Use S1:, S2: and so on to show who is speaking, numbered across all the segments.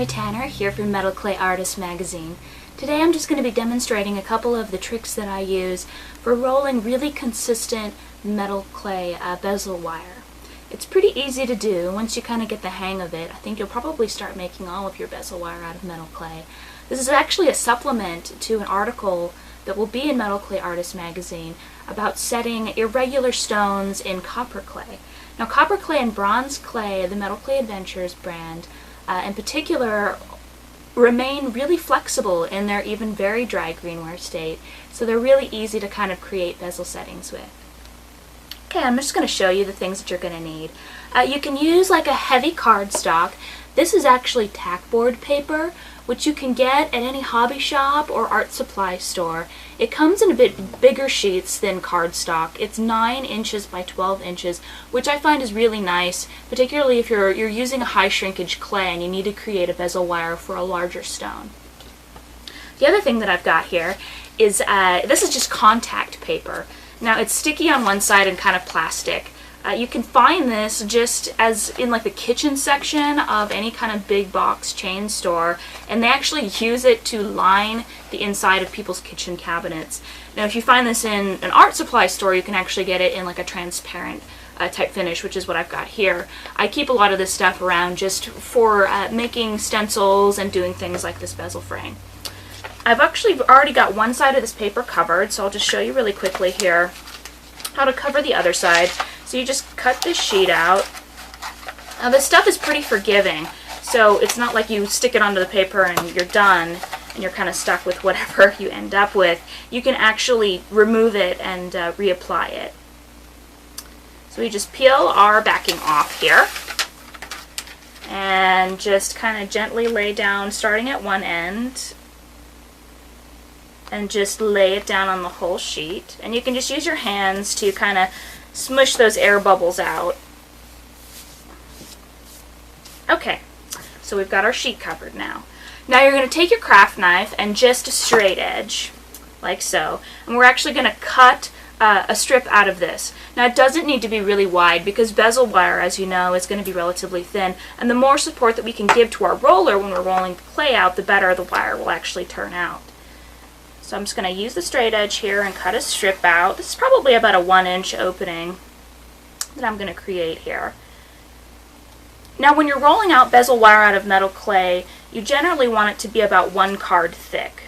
S1: Tanner here from Metal Clay Artist Magazine. Today I'm just going to be demonstrating a couple of the tricks that I use for rolling really consistent metal clay bezel wire. It's pretty easy to do once you kind of get the hang of it. I think you'll probably start making all of your bezel wire out of metal clay. This is actually a supplement to an article that will be in Metal Clay Artist Magazine about setting irregular stones in copper clay. Now, copper clay and bronze clay, the Metal Clay Adventures brand, in particular, remain really flexible in their even very dry greenware state, so they're really easy to kind of create bezel settings with. Okay, I'm just going to show you the things that you're going to need. You can use like a heavy cardstock. This is actually tackboard paper, which you can get at any hobby shop or art supply store. It comes in a bit bigger sheets than cardstock. It's 9 inches by 12 inches, which I find is really nice, particularly if you're using a high shrinkage clay and you need to create a bezel wire for a larger stone. The other thing that I've got here is, this is just contact paper. Now, it's sticky on one side and kind of plastic. You can find this just as in like the kitchen section of any kind of big box chain store, and they actually use it to line the inside of people's kitchen cabinets. Now, if you find this in an art supply store, you can actually get it in like a transparent type finish, which is what I've got here. I keep a lot of this stuff around just for making stencils and doing things like this bezel frame. I've actually already got one side of this paper covered, so I'll just show you really quickly here how to cover the other side. So you just cut this sheet out. Now, this stuff is pretty forgiving, so it's not like you stick it onto the paper and you're done and you're kind of stuck with whatever you end up with. You can actually remove it and reapply it. So we just peel our backing off here and just kind of gently lay down, starting at one end, and just lay it down on the whole sheet. And you can just use your hands to kind of smush those air bubbles out. Okay, so we've got our sheet covered now. Now you're going to take your craft knife and just a straight edge, like so. And we're actually going to cut a strip out of this. Now, it doesn't need to be really wide because bezel wire, as you know, is going to be relatively thin. And the more support that we can give to our roller when we're rolling the clay out, the better the wire will actually turn out. So I'm just going to use the straight edge here and cut a strip out. This is probably about a 1-inch opening that I'm going to create here. Now, when you're rolling out bezel wire out of metal clay, you generally want it to be about 1 card thick.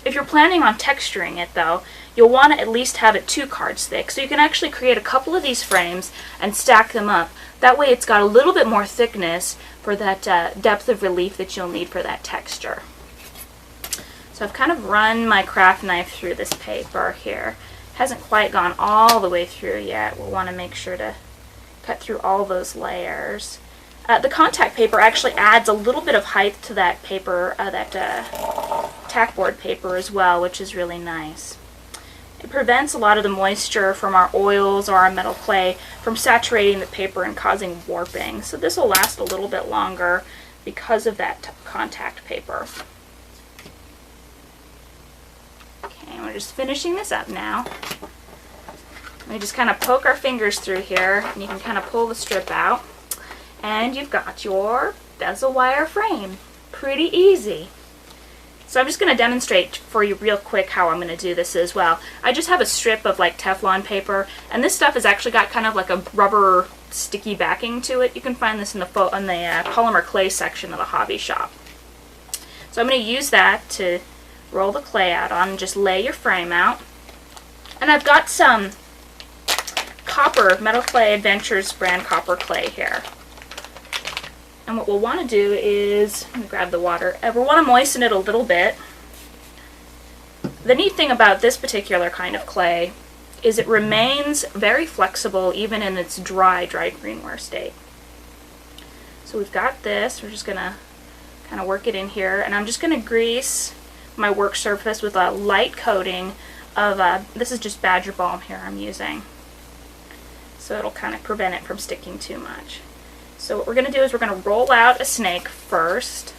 S1: If you're planning on texturing it, though, you'll want to at least have it 2 cards thick. So you can actually create a couple of these frames and stack them up. That way it's got a little bit more thickness for that depth of relief that you'll need for that texture. So I've kind of run my craft knife through this paper here. Hasn't quite gone all the way through yet. We'll want to make sure to cut through all those layers. The contact paper actually adds a little bit of height to that paper, tackboard paper as well, which is really nice. It prevents a lot of the moisture from our oils or our metal clay from saturating the paper and causing warping. So this will last a little bit longer because of that contact paper. And we're just finishing this up now. We just kind of poke our fingers through here, and you can kind of pull the strip out, and you've got your bezel wire frame. Pretty easy. So I'm just going to demonstrate for you real quick how I'm going to do this as well. I just have a strip of like Teflon paper, and this stuff has actually got kind of like a rubber sticky backing to it. You can find this in the polymer clay section of the hobby shop. So I'm going to use that to roll the clay out on and just lay your frame out. And I've got some copper, Metal Clay Adventures brand copper clay here. And what we'll want to do is, let me grab the water, we'll want to moisten it a little bit. The neat thing about this particular kind of clay is it remains very flexible even in its dry greenware state. So we've got this, we're just going to kind of work it in here, and I'm just going to grease my work surface with a light coating of, this is just Badger Balm here I'm using. So it'll kind of prevent it from sticking too much. So what we're going to do is we're going to roll out a snake first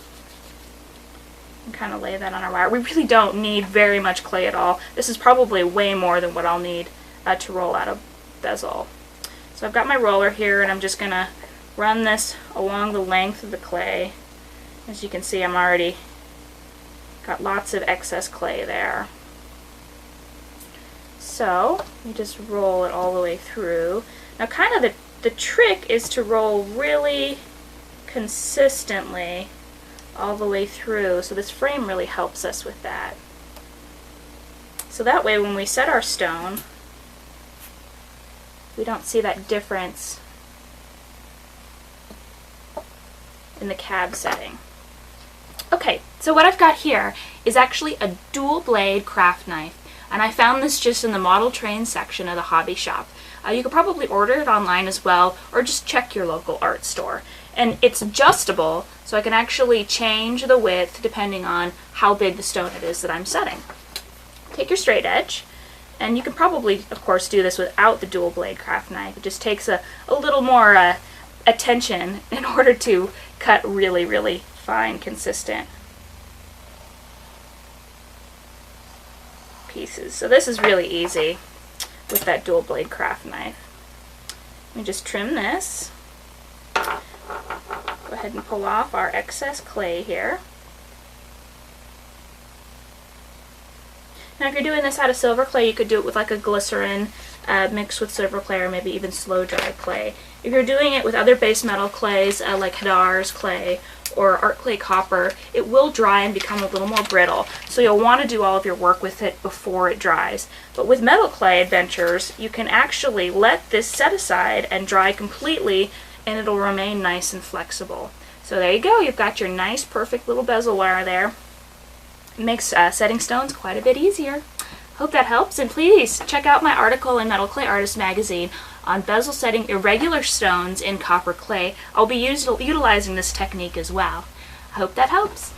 S1: and kind of lay that on our wire. We really don't need very much clay at all. This is probably way more than what I'll need to roll out a bezel. So I've got my roller here, and I'm just going to run this along the length of the clay As you can see, I'm already got lots of excess clay there. So you just roll it all the way through. Now kind of the trick is to roll really consistently all the way through, so this frame really helps us with that. So that way when we set our stone, we don't see that difference in the cab setting. Okay, so what I've got here is actually a dual blade craft knife, and I found this just in the model train section of the hobby shop. You could probably order it online as well, or just check your local art store. And it's adjustable, so I can actually change the width depending on how big the stone it is that I'm setting. Take your straight edge, and you can probably, of course, do this without the dual blade craft knife. It just takes a little more attention in order to cut really, really fine, consistent pieces. So this is really easy with that dual blade craft knife. Let me just trim this. Go ahead and pull off our excess clay here. Now if you're doing this out of silver clay, you could do it with like a glycerin mixed with silver clay, or maybe even slow dry clay. If you're doing it with other base metal clays like Hadar's clay or Art Clay Copper, it will dry and become a little more brittle, so you'll want to do all of your work with it before it dries. But with metal clay adventures, you can actually let this set aside and dry completely, and it'll remain nice and flexible. So there you go, you've got your nice perfect little bezel wire there. It makes setting stones quite a bit easier. Hope that helps, and please check out my article in Metal Clay Artist magazine on bezel setting irregular stones in copper clay. I'll be utilizing this technique as well. I hope that helps.